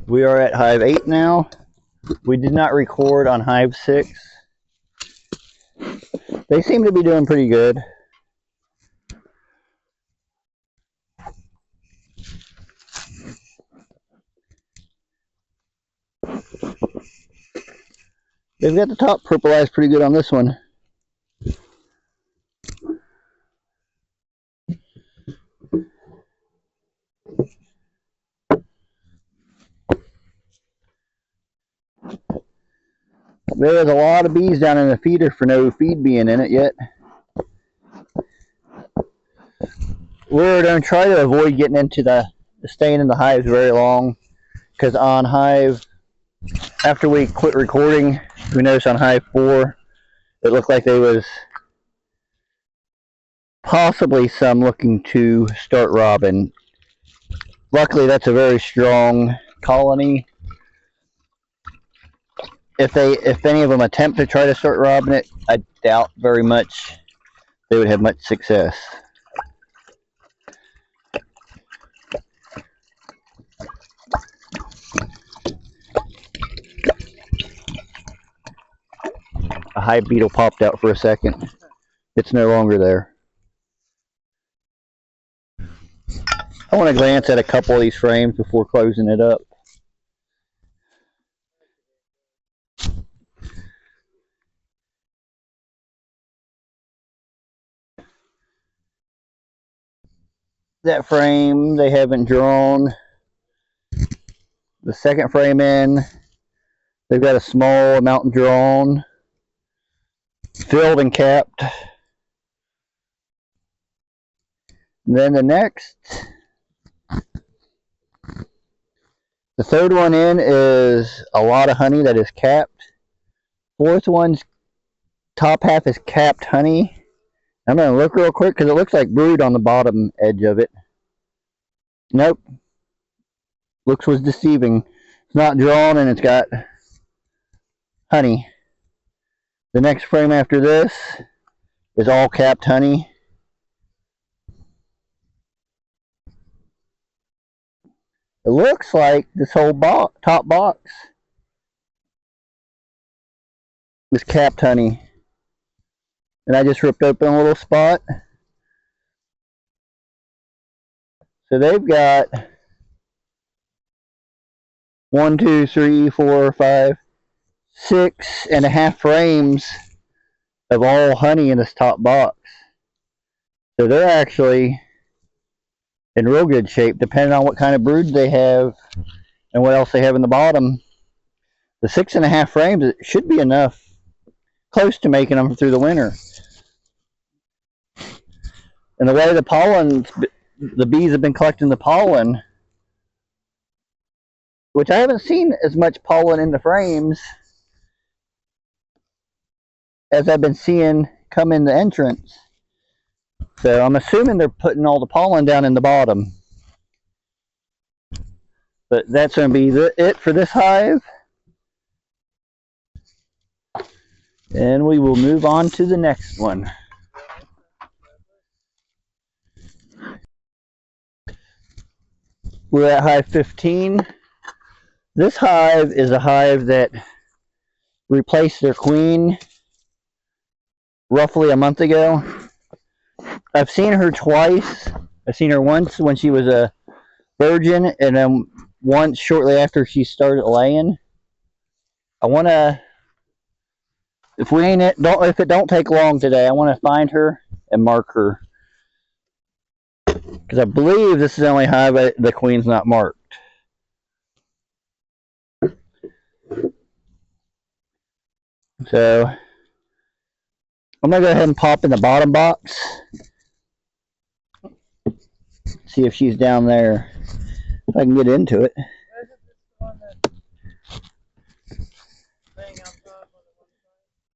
We are at hive 8 now. We did not record on hive 6. They seem to be doing pretty good. They've got the top purpleized pretty good on this one. There's a lot of bees down in the feeder for no feed being in it yet. We're going to try to avoid getting into staying in the hives very long, because on hive, after we quit recording, we noticed on hive 4, it looked like there was possibly some looking to start robbing. Luckily, that's a very strong colony. If any of them attempt to try to start robbing it, I doubt very much they would have much success. A hive beetle popped out for a second. It's no longer there. I want to glance at a couple of these frames before closing it up. That frame they haven't drawn. The second frame in, they've got a small amount drawn, filled and capped. And then the next, the third one in is a lot of honey that is capped. Fourth one's top half is capped honey. I'm going to look real quick because it looks like brood on the bottom edge of it. Nope. Looks was deceiving. It's not drawn and it's got honey. The next frame after this is all capped honey. It looks like this whole top box is capped honey. And I just ripped open a little spot. So they've got 1, 2, 3, 4, 5, 6.5 frames of all honey in this top box. So they're actually in real good shape, depending on what kind of brood they have and what else they have in the bottom. The 6.5 frames should be enough, close to making them through the winter. And the way the bees have been collecting the pollen, which I haven't seen as much pollen in the frames as I've been seeing come in the entrance. So I'm assuming they're putting all the pollen down in the bottom. But that's going to be it for this hive. And we will move on to the next one. We're at hive 15. This hive is a hive that replaced their queen roughly a month ago. I've seen her twice. I've seen her once when she was a virgin, and then once shortly after she started laying. I want to, if it don't take long today, I want to find her and mark her, because I believe this is the only hive the queen's not marked. So I'm going to go ahead and pop in the bottom box. See if she's down there. If I can get into it.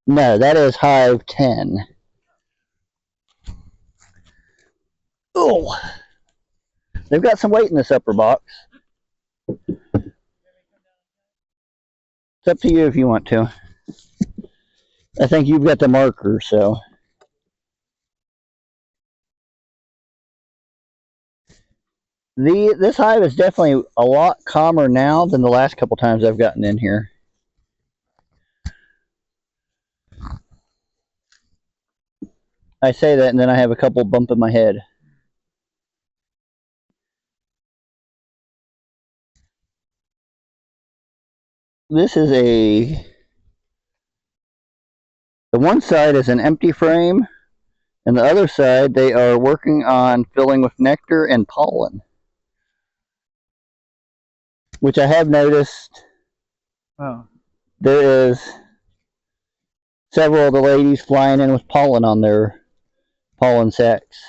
No, that is hive 10. Oh, they've got some weight in this upper box. It's up to you if you want to. I think you've got the marker, so. This hive is definitely a lot calmer now than the last couple times I've gotten in here. I say that and then I have a couple bump in my head. This is the one side is an empty frame, and the other side they are working on filling with nectar and pollen, which I have noticed. Oh. There is several of the ladies flying in with pollen on their pollen sacks.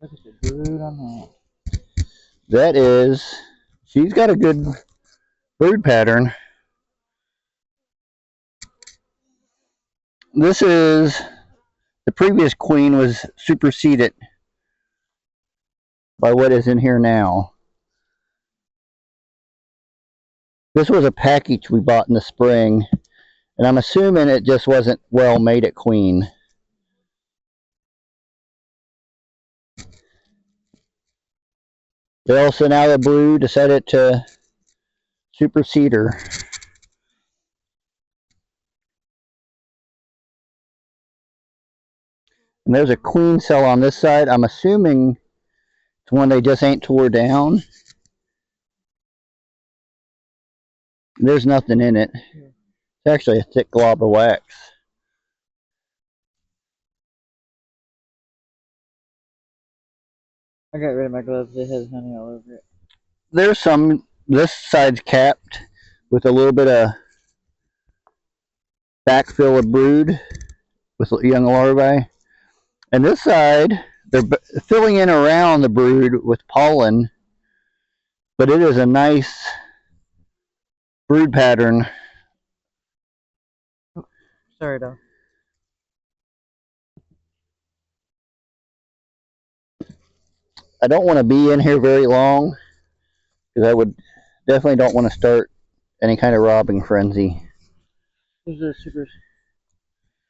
Look at the brood on that. That is, she's got a good brood pattern. This is, the previous queen was superseded by what is in here now. This was a package we bought in the spring, and I'm assuming it just wasn't well made at queen. They also now the brood decided to supersede her. And there's a queen cell on this side. I'm assuming it's one they just ain't tore down. There's nothing in it. It's actually a thick glob of wax. I got rid of my gloves. It has honey all over it. There's some, this side's capped with a little bit of backfill of brood with young larvae. And this side, they're filling in around the brood with pollen, but it is a nice brood pattern. Oh, sorry, dog. I don't want to be in here very long because I would definitely don't want to start any kind of robbing frenzy. There's a super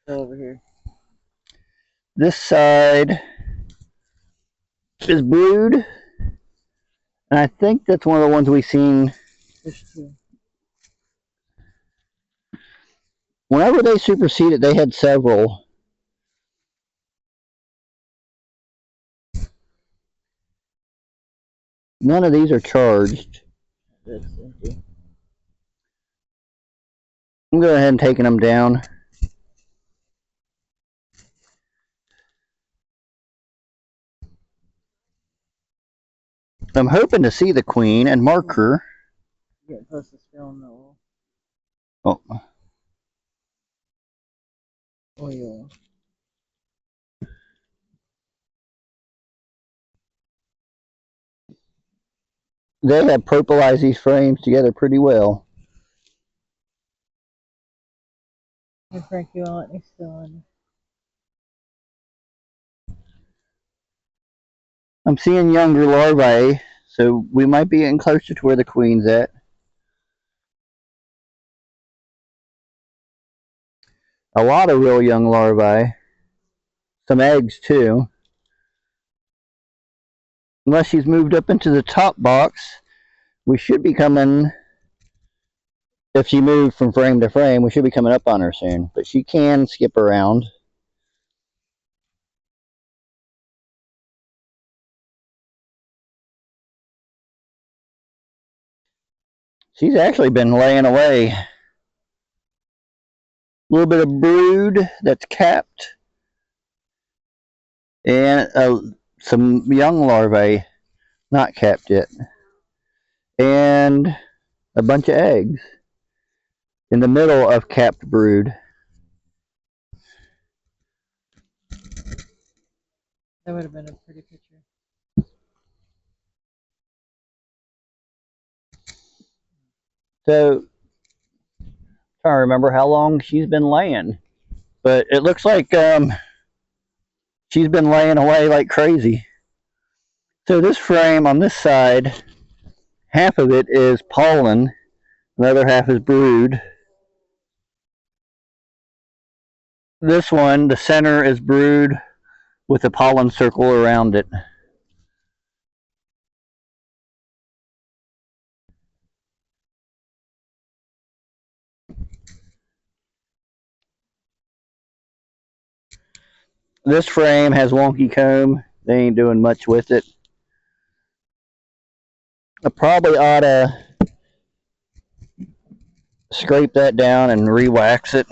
cell over here. This side is brood, and I think that's one of the ones we've seen. There's two. Whenever they superseded, they had several. None of these are charged. That's empty. I'm going ahead and taking them down. I'm hoping to see the queen and mark her. Getting close to spilling the oil. Oh. Oil. They have propylized these frames together pretty well. Hey Frank, you won't let me spill in. I'm seeing younger larvae, so we might be getting closer to where the queen's at. A lot of real young larvae. Some eggs too. Unless she's moved up into the top box, we should be coming, if she moved from frame to frame, we should be coming up on her soon. But she can skip around. She's actually been laying away. A little bit of brood that's capped. And some young larvae not capped yet. And a bunch of eggs in the middle of capped brood. That would have been a pretty picture. So, trying to remember how long she's been laying. But it looks like she's been laying away like crazy. So this frame on this side, half of it is pollen, the other half is brood. This one, the center is brood with a pollen circle around it. This frame has wonky comb. They ain't doing much with it. I probably ought to scrape that down and re-wax it.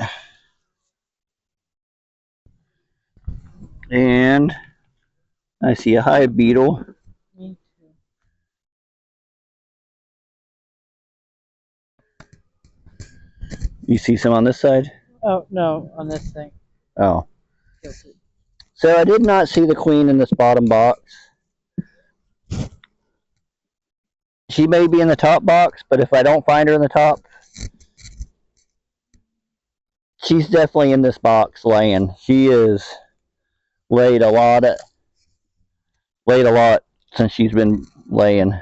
And I see a hive beetle. Me too. You see some on this side? Oh, no, on this thing. Oh. Tilted. So I did not see the queen in this bottom box. She may be in the top box, but if I don't find her in the top, she's definitely in this box laying. She is laid a lot since she's been laying.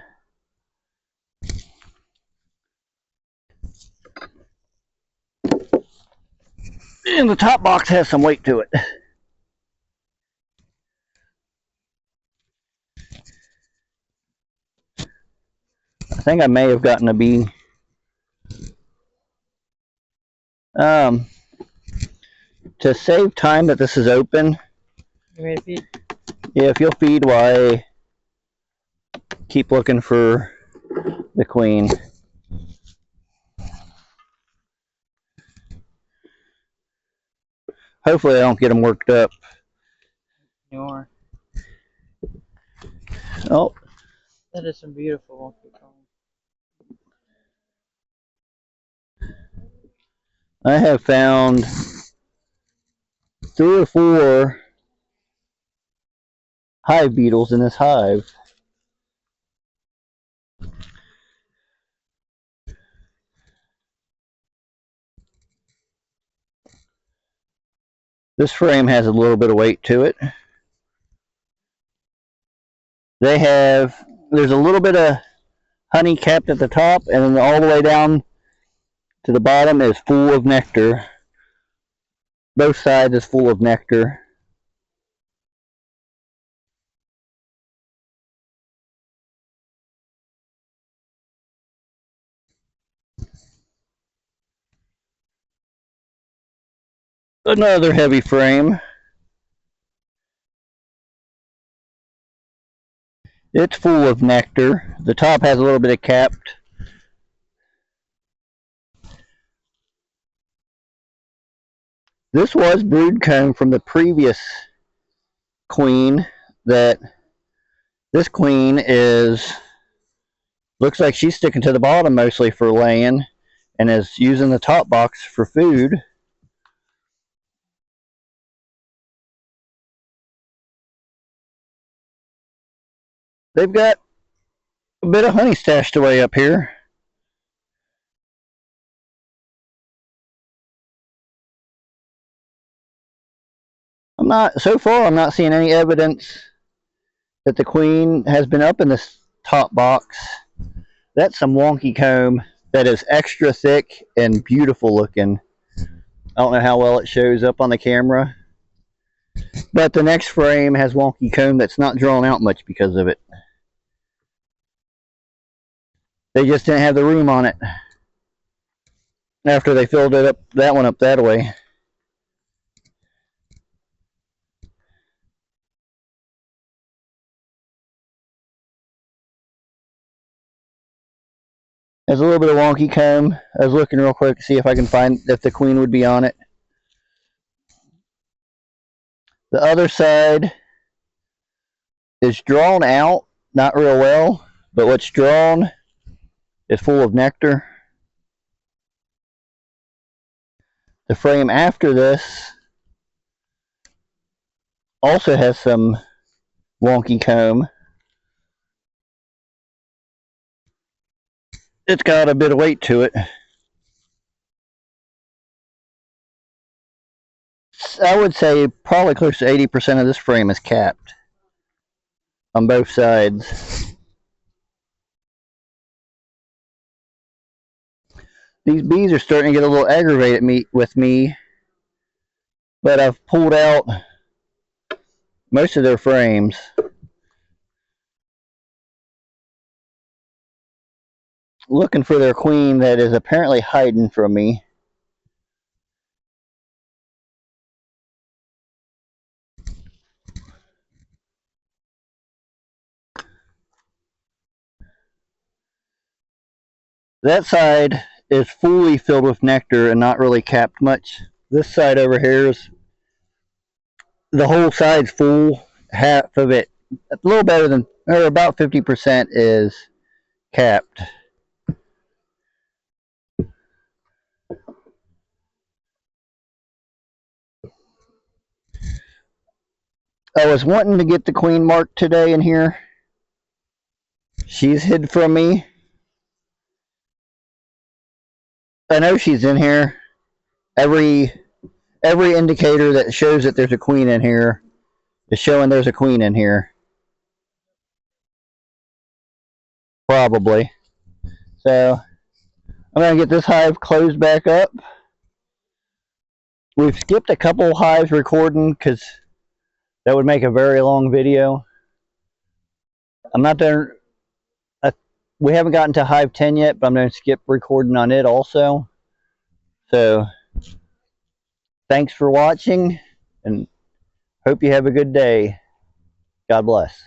And the top box has some weight to it. I think I may have gotten a bee. To save time that this is open. You ready to feed? Yeah, if you'll feed while I keep looking for the queen. Hopefully I don't get them worked up. More. Oh. That is some beautiful comb. I have found 3 or 4 hive beetles in this hive. This frame has a little bit of weight to it. There's a little bit of honey capped at the top, and then all the way down to the bottom is full of nectar. Both sides is full of nectar. Another heavy frame. It's full of nectar. The top has a little bit of capped. This was brood comb from the previous queen. This queen looks like she's sticking to the bottom mostly for laying and is using the top box for food. They've got a bit of honey stashed away up here. So far I'm not seeing any evidence that the queen has been up in this top box. That's some wonky comb that is extra thick and beautiful looking. I don't know how well it shows up on the camera, but the next frame has wonky comb that's not drawn out much because of it. They just didn't have the room on it after they filled it up, that one up that way. There's a little bit of wonky comb. I was looking real quick to see if I can find if the queen would be on it. The other side is drawn out, not real well, but what's drawn is full of nectar. The frame after this also has some wonky comb. It's got a bit of weight to it. I would say probably close to 80% of this frame is capped on both sides. These bees are starting to get a little aggravated with me, but I've pulled out most of their frames. Looking for their queen that is apparently hiding from me. That side is fully filled with nectar and not really capped much. This side over here is the whole side's full. Half of it, a little better than, or about 50% is capped. I was wanting to get the queen mark today in here. She's hid from me. I know she's in here. Every indicator that shows that there's a queen in here is showing there's a queen in here. Probably. So I'm going to get this hive closed back up. We've skipped a couple hives recording because that would make a very long video. I'm not done. We haven't gotten to hive 10 yet, but I'm going to skip recording on it also. So thanks for watching and hope you have a good day. God bless.